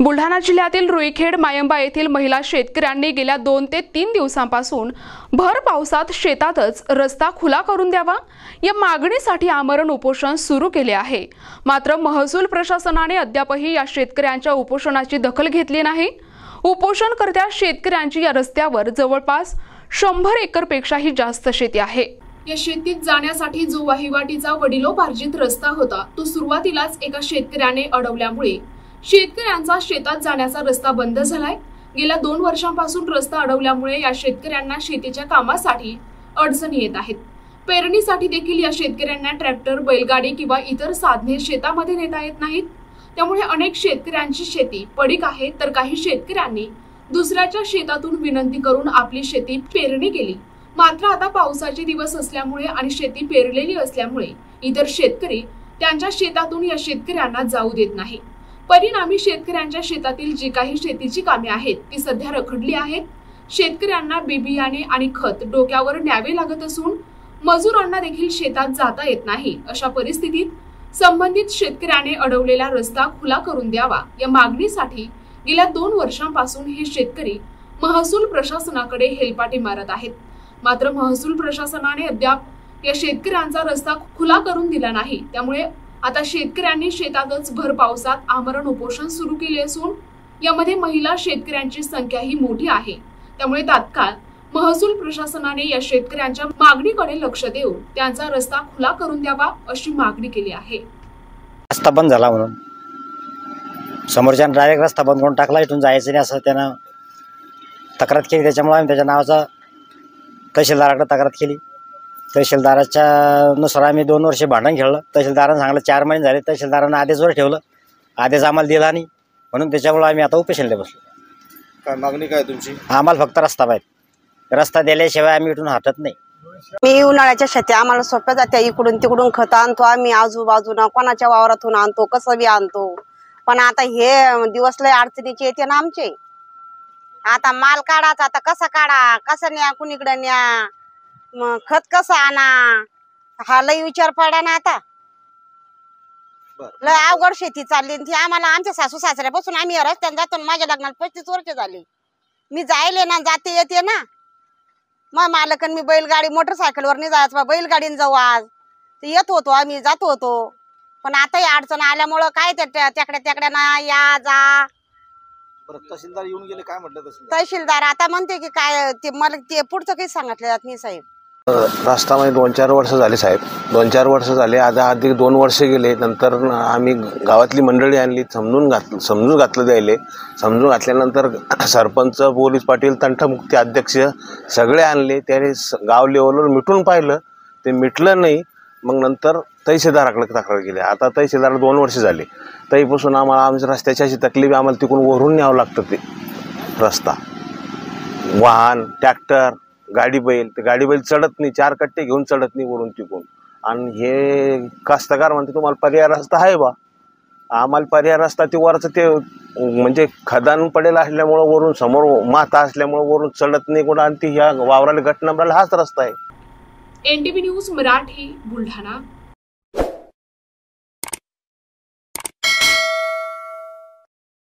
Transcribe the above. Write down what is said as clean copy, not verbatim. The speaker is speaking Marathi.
बुलढाणा जिल्ह्यातील रुईखेड मायंबा येथील महिला शेतकऱ्यांनी गेल्या 2 ते 3 दिवसांपासून भर पावसात शेतातच रस्ता खुला करून द्यावा या मागणीसाठी आमरण उपोषण सुरू केले आहे। मात्र महसूल प्रशासनाने अद्यापही या शेतकऱ्यांच्या उपोषणाची दखल घेतली नाही। उपोषणकर्त्या शेतकऱ्यांची या रस्त्यावर जवळपास 100 एकरपेक्षाही जास्त शेती आहे। या शेतीत जाण्यासाठी जो वहिवाटीचा वडिलोपार्जित रस्ता होता तो सुरुवातीलाच एका शेतकऱ्याने अडवल्यामुळे शेतकऱ्यांचा शेतात जाण्याचा रस्ता बंद झालाय। गेल्या 2 वर्षांपासून रस्ता अडवल्यामुळे या शेतकऱ्यांना शेतीच्या कामासाठी अडचणी येत आहेत। पेरणीसाठी देखील या शेतकऱ्यांना ट्रॅक्टर, बैलगाडी किंवा इतर साधने शेतामध्ये नेता येत नाहीत। त्यामुळे अनेक शेतकऱ्यांची शेती पडीक आहे, तर काही शेतकऱ्यांनी दुसऱ्याच्या शेतातून विनंती करून आपली शेती पेरणी केली। मात्र आता पावसाचे दिवस असल्यामुळे आणि शेती पेरलेली असल्यामुळे इतर शेतकरी त्यांच्या शेतातून या शेतकऱ्यांना जाऊ देत नाही। परिणामी शेतकऱ्यांच्या शेतातील जी काही शेतीची कामे आहेत ती सध्या रखडली आहेत। शेतकऱ्यांना बियाणे आणि खत डोक्यावर न्यावे लागत असून मजुरांना देखील शेतात जाता येत नाही। अशा परिस्थितीत संबंधित शेतकऱ्याने अडवलेला रस्ता खुला करून द्यावा या मागणीसाठी गेल्या 2 वर्षांपासून हे शेतकरी महसूल प्रशासनाकडे हेलपाटे मारत आहेत। मात्र महसूल प्रशासनाने अद्याप या शेतकऱ्यांचा रस्ता खुला करून दिला नाही। त्यामुळे आता शेतकऱ्यांनी शेतातच भर पावसात आमरण उपोषण सुरू केले असून यामध्ये महिला शेतकऱ्यांची संख्याही मोठी आहे। त्यामुळे तात्काळ महसूल प्रशासनाने या शेतकऱ्यांच्या मागणीकडे लक्ष देऊन त्यांचा रस्ता खुला करून द्यावा अशी मागणी केली आहे। रस्ता बंद झाला म्हणून समोरच्या डायरेक्ट रस्ता बंद करून टाकला, इथून जायचं नाही असं त्यानं तक्रार केली। त्याच्यामुळे आम्ही त्याच्या नावाचा तहसीलदाराकडे तक्रार केली। तहसीलदाराच्या नुसार आम्ही 2 वर्षे भांडण खेळलं। तहसीलदारानं सांगितलं 4 महिने झाले, तहसीलदारानं आदेशवर ठेवलं, आदेश आम्हाला दिला नाही म्हणून त्याच्यामुळे आम्ही आता उपोषणाला बसलो। काय मागणी काय तुमची? आम्हाला फक्त रस्ता पाहिजे, रस्ता दिल्याशिवाय आम्ही इथून हटत नाही। मी उन्हाळ्याच्या शेती आम्हाला सोप्या जात्या, इकडून तिकडून खत आणतो आम्ही, आजूबाजूला कोणाच्या वावरातून आणतो, कसं बी आणतो। पण आता हे दिवस लय अडचणीचे येते ना आमचे। आता माल काढायचा, आता कसा काढा, कसं न्या, कुणीकडे न्या, मग खत कसं आणा, हा लय विचार पडा ना। आता लय अवघड शेती चालली ती आम्हाला। आमच्या सासू सासऱ्यापासून आम्ही रस्त्याने जातो, माझ्या लग्नाला 35 वर्ष झाली। मी जायले ना, जाते येते ना। मग मालकन मी बैलगाडी मोटरसायकलवर नाही जायचं, बैलगाडीने जाऊ आज तर येत होतो, आम्ही जात होतो। पण आता या अडचण आल्यामुळं काय त्याकड्या ना या जा। तहसीलदार येऊन गेले, काय म्हटलं तहसीलदार आता म्हणते की काय ते मला ते पुढचं काही सांगितलं जात नाही साहेब। रस्ता म्हणजे 2-4 वर्ष झाले साहेब, 2-4 वर्ष झाले। आता अधिक 2 वर्ष गेले, नंतर आम्ही गावातली मंडळी आणली, समजून घातलं द्यायले। समजून घातल्यानंतर सरपंच, पोलीस पाटील, तंटमुक्ती अध्यक्ष सगळे आणले, त्याने गाव लेवलवर मिटून पाहिलं, ते मिटलं नाही। मग नंतर तहसीलदाराकडे तक्रार केली। आता तहसीलदार 2 वर्ष झाले, तरीपासून आम्हाला आमच्या रस्त्याची अशी तकलीफ, आम्हाला तिकडून वरून न्यावं लागतं ते रस्ता। वाहन, ट्रॅक्टर, गाडी बैल, ते गाडी बैल चढत नाही, 4 कट्टे घेऊन चढत नाही वरून तिकडून। आणि हे कास्तकार म्हणते तुम्हाला पर्याय रस्ता आहे बा, आम्हाला पर्याय रस्ता ते वरचं ते म्हणजे खदान पडेल असल्यामुळं, वरून समोर माता असल्यामुळं वरून चढत नाही कुठं, आणि ती ह्या वावराला गट नंबरला हाच रस्ता आहे। NTV news Marathi, Buldhana.